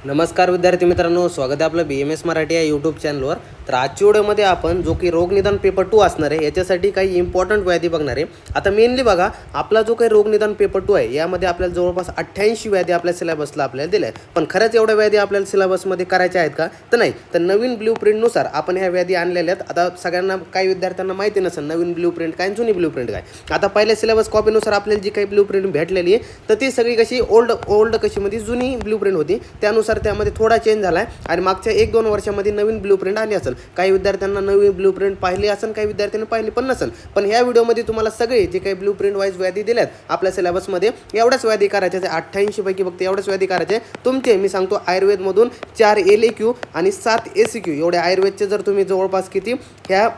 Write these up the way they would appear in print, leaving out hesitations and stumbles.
नमस्कार विद्यार्थी मित्रांनो, स्वागत आहे आपलं BMS मराठी या यूट्यूब चॅनलवर. तर आजच्या व्हिडिओमध्ये आपण जो की रोगनिदान पेपर 2 असणार आहे याच्यासाठी काही इम्पॉर्टंट व्याधी बघणार आहे. आता मेनली बघा, आपला जो काही रोगनिदान पेपर 2 आहे यामध्ये आपल्याला जवळपास 88 व्याधी आपल्या सिलेबसला आपल्याला दिल्या आहेत. पण खरंच एवढ्या व्याधी आपल्याला सिलेबसमध्ये करायच्या आहेत का? तर नाही. तर नवीन ब्ल्यूप्रिंटनुसार आपण ह्या व्याधी आणलेल्या आहेत. आता सगळ्यांना काही विद्यार्थ्यांना माहिती नसेल नवीन ब्ल्यूप्रिंट काय, जुनी ब्ल्यूप्रिंट काय. आता पहिल्या सिलेबस कॉपीनुसार आपल्याला जी काही ब्ल्यूप्रिंट भेटलेली आहे तर ती सगळी कशी ओल्ड कशी मध्ये जुनी ब्ल्यूप्रिंट होती. त्यानुसार त्यामध्ये थोडा चेंज झाला आहे आणि मागच्या 1-2 वर्षामध्ये नवीन ब्ल्यूप्रिंट आली असेल. काही विद्यार्थ्यांना नवीन ब्ल्यूप्रिंट पाहिली असेल, काही विद्यार्थ्यांनी पाहिली पण नसेल. पण ह्या व्हिडिओमध्ये तुम्हाला सगळे जे काही ब्ल्यूप्रिंट वाईज व्याधी दिल्यात आपल्या सिलेबसमध्ये एवढ्याच व्याधी करायच्या. 88 पैकी फक्त एवढ्याच व्याधी करायचे. तुमचे मी सांगतो आयुर्वेदमधून 4 LAQ आणि 7 ACQ एवढे आयुर्वेदचे जर तुम्ही जवळपास किती ह्या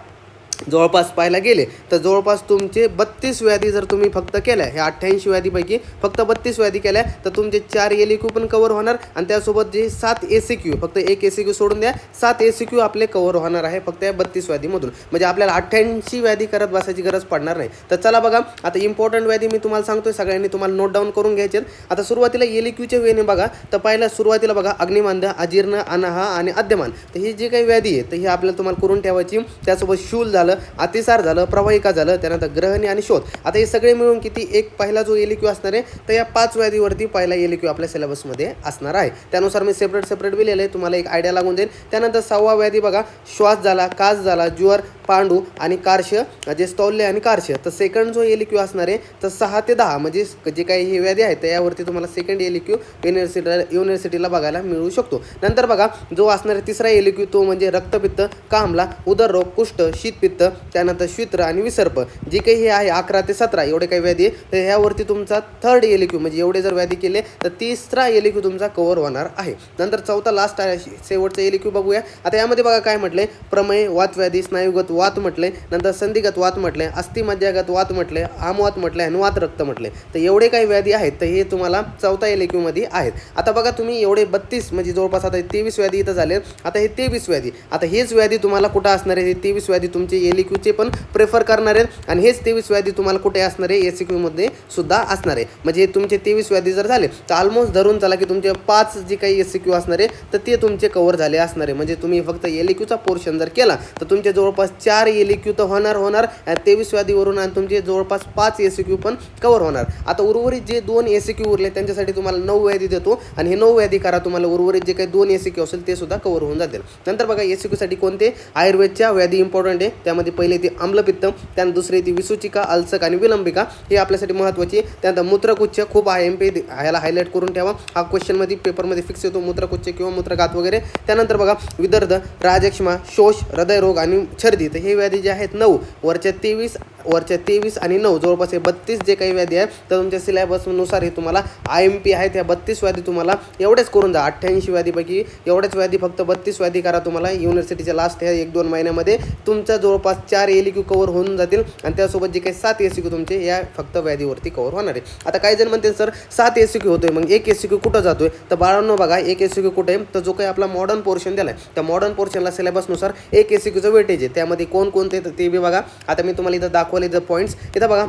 जवळपास पाहायला गेले तर जवळपास तुमचे 32 व्याधी जर तुम्ही फक्त केल्या, ह्या 88 व्याधीपैकी फक्त 32 व्याधी केल्या तर तुमचे 4 LAQ पण कवर होणार आणि त्यासोबत जे 7 ACQ, फक्त एक ACQ सोडून द्या, 7 ACQ आपले कवर होणार आहे फक्त या 32 व्याधीमधून. म्हणजे आपल्याला 88 व्याधी करत बसायची गरज पडणार नाही. तर चला बघा, आता इम्पॉर्टंट व्याधी मी तुम्हाला सांगतोय, सगळ्यांनी तुम्हाला नोट डाऊन करून घ्यायचे. आता सुरुवातीला LAQच्या वेळेने बघा, तर पहिला सुरुवातीला बघा अग्निमांद्य, अजीर्ण, अनाहा आणि अद्यमान. तर ही जी काही व्याधी आहे तर ही आपल्याला तुम्हाला करून ठेवायची. त्यासोबत शूल झालं, अतिसार झालं, प्रवाहिका झालं, त्यानंतर ग्रहणी आणि शोध. आता हे सगळे मिळून किती एक पहिला जो LAQ असणार आहे तर या 5 व्याधीवरती पहिला LAQ आपल्या सिलेबसमध्ये असणार आहे. त्यानुसार मी सेपरेट लिहिलेलं आहे, तुम्हाला एक आयडिया लागून जाईल. त्यानंतर 6वा व्याधी बघा, श्वास झाला, कास झाला, ज्वर, पांडू आणि कार्श्य, जे स्थौल्य आणि कार्श्य. तर सेकंड जो LAQ असणार आहे तर 6 ते 10 म्हणजे जे काही हे व्याधी आहेत तर यावरती तुम्हाला सेकंड LAQ युनिव्हर्सिटीला बघायला मिळू शकतो. नंतर बघा जो असणार आहे तिसरा LAQ तो म्हणजे रक्तपित्त, कामला, उदररोग, कुष्ठ, शीतपित्त, त्यानंतर श्वित्र आणि विसर्प. जे काही हे आहे 11 ते 17 एवढे काही व्याधी आहे तर ह्यावरती तुमचा थर्ड LAQ म्हणजे एवढे जर व्याधी केले तर तिसरा LAQ तुमचा कव्हर होणार आहे. नंतर चौथा लास्ट आहे शेवटचा LAQ बघूया. आता यामध्ये बघा काय म्हटलंय, प्रमेय, वातव्याधी, स्नायुगत वात म्हटले, नंतर संधिगत वात म्हटले, अस्थिमज्जागत वात म्हटले, आमवात म्हटले आणि वात रक्त म्हटले. तर एवढे काही व्याधी आहेत तर हे तुम्हाला चौथा LAQ मध्ये आहेत. आता बघा तुम्ही एवढे 32 म्हणजे जवळपास आता 23 व्याधी इथं झाले. आता हे 23 व्याधी, आता हेच व्याधी तुम्हाला कुठं असणार आहे, हे 23 व्याधी तुमचे LAQचे पण प्रेफर करणार आहेत आणि हेच 23 व्याधी तुम्हाला कुठे असणार आहे, ACQ मध्ये सुद्धा असणार आहे. म्हणजे तुमचे 23 व्याधी जर झाले तर ऑलमोस्ट धरून चला की तुमचे 5 जे काही ACQ असणार आहे तर ते तुमचे कव्हर झाले असणार आहे. म्हणजे तुम्ही फक्त LAQचा पोर्शन जर केला तर तुमचे जवळपास 4 LAQ तर होणार 23 व्याधीवरून आणि तुमचे जवळपास 5 ACQ पण कव्हर होणार. आता उर्वरित जे 2 ACQ उरले त्यांच्यासाठी तुम्हाला 9 व्याधी देतो आणि हे 9 व्याधी करा, तुम्हाला उर्वरित जे काही 2 ACQ असेल ते सुद्धा कव्हर होऊन जातील. नंतर बघा ACQ साठी कोणते आयुर्वेदच्या व्याधी इम्पॉर्टंट आहे. त्यामध्ये पहिले ते अम्लपित्त, त्यानंतर दुसरी ती विसूचिका, अल्सक आणि विलंबिका हे आपल्यासाठी महत्त्वाची. त्यानंतर मूत्रकुच्छ, खूप MP ह्याला हायलाईट करून ठेवा, हा क्वेश्चनमध्ये पेपरमध्ये फिक्स येतो, मूत्रकुच्छ किंवा मूत्रघात वगैरे. त्यानंतर बघा विदर्ध, राजक्षमा, शोष, हृदयरोग आणि छर्दी. तर हे व्याधी जे आहेत 9 वरच्या 23 आणि 9 जवळपास हे 32 जे काही व्याधी आहेत तर तुमच्या सिलेबसनुसार हे तुम्हाला IMP आहेत. त्या 32 व्याधी तुम्हाला एवढेच करून जा. 88 व्याधीपैकी एवढेच व्याधी फक्त 32 व्याधी करा. तुम्हाला युनिव्हर्सिटीच्या लास्ट ह्या 1-2 महिन्यामध्ये तुमचा जवळपास 4 LAQ कव्हर होऊन जातील आणि त्यासोबत जे काही 7 ACQ तुमचे या फक्त व्याधीवरती कव्हर होणार आहे. आता काही जण म्हणतील सर 7 ACQ होतोय, मग एक ACQ कुठं जातोय? तर बाळांनो बघा, एक ACQ कुठे आहे तर जो काही आपला मॉडर्न पोर्शन दिला आहे त्या मॉडर्न पोर्शनला सिलेबसनुसार एक ACQचं वेटेज आहे. त्यामध्ये कोणकोणते ते बी बघा. आता मी तुम्हाला इथं दाखवले जर पॉईंट्स इथं बघा,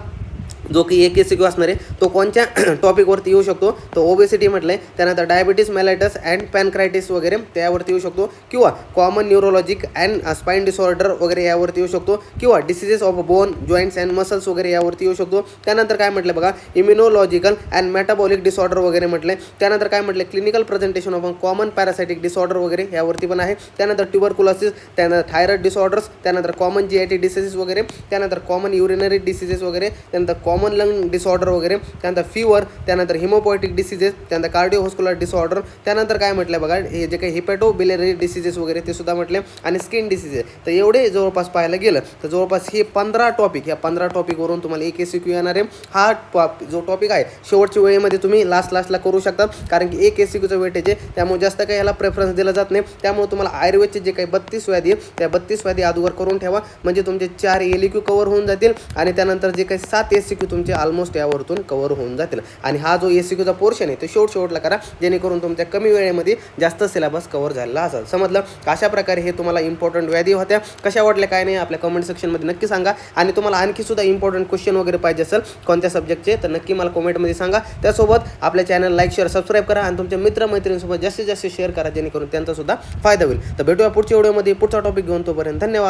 जो की एक ACQ असणार आहे तो कोणत्या टॉपिकवरती येऊ शकतो, तो ओबेसिटी म्हटलं आहे, त्यानंतर डायबिटीस मेलायटस अँड पॅनक्रायटिस वगैरे त्यावरती येऊ शकतो, किंवा common neurologic and spine disorder वगैरे यावरती येऊ शकतो, किंवा diseases of bone, joints and muscles वगैरे यावरती येऊ शकतो. त्यानंतर काय म्हटलं बघा, इम्युनोलॉजिकल अँड मेटाबॉलिक डिसऑर्डर वगैरे म्हटलं. त्यानंतर काय म्हटलं, clinical presentation of common parasitic disorder वगैरे यावरती पण आहे. त्यानंतर ट्युबरकुलोसिस, त्यानंतर थायरॉइड डिसऑर्डर्स, त्यानंतर कॉमन GIT डिसीजेस वगैरे, त्यानंतर कॉमन युरिनरी डिसीजेस वगैरे, त्यानंतर कॉमन लंग डिसऑर्डर वगैरे, त्यानंतर फीवर, त्यानंतर हिमोपोएटिक डिसीजेस, त्यानंतर कार्डिओव्हास्क्युलर डिसऑर्डर. त्यानंतर काय म्हटलं बघा, हे जे काही हिपॅटोबिलियरी डिसीजेस वगैरे ते सुद्धा म्हटले आणि स्किन डिसीजेस. तर एवढे जवळपास पाहायला गेलं तर जवळपास हे 15 टॉपिक, या 15 टॉपिकवरून तुम्हाला एक ACQ येणार आहे. हा जो टॉपिक आहे शेवटच्या वेळेमध्ये तुम्ही लास्टला करू शकता, कारण की एक ACQचं वेटेज आहे, त्यामुळे जास्त काही ह्याला प्रेफरन्स दिला जात नाही. त्यामुळे तुम्हाला आयुर्वेदचे जे काही 32 व्याधी आहे त्या 32 व्याधी अगोदर करून ठेवा, म्हणजे तुमचे 4 LAQ कव्हर होऊन जातील आणि त्यानंतर जे काही 7 ACQ MCQ तुमचे ऑलमोस्ट यावरतून कव्हर होऊन जातील. आणि हा जो MCQचा पोर्शन आहे तो शेवटला करा, जेणेकरून तुमच्या कमी वेळेमध्ये जास्त सिलेबस कव्हर झालेला असेल. समजलं? अशा प्रकारे हे तुम्हाला इम्पॉर्टंट व्याधी होत्या. कशा वाटल्या काय नाही आपल्या कमेंट सेक्शनमध्ये नक्की सांगा. आणि तुम्हाला आणखी सुद्धा इम्पॉर्टंट क्वेश्चन वगैरे पाहिजे असेल कोणत्या सब्जेक्टचे तर नक्की मला कमेंटमध्ये सांगा. त्यासोबत आपल्या चॅनल लाईक शेअर सबस्क्राईब करा आणि तुमच्या मित्रमैत्रिणींसोबत जास्तीत जास्त शेअर करा, जेणेकरून त्यांचा सुद्धा फायदा होईल. तर भेटूया पुढच्या व्हिडिओमध्ये पुढचा टॉपिक घेऊन. तोपर्यंत धन्यवाद.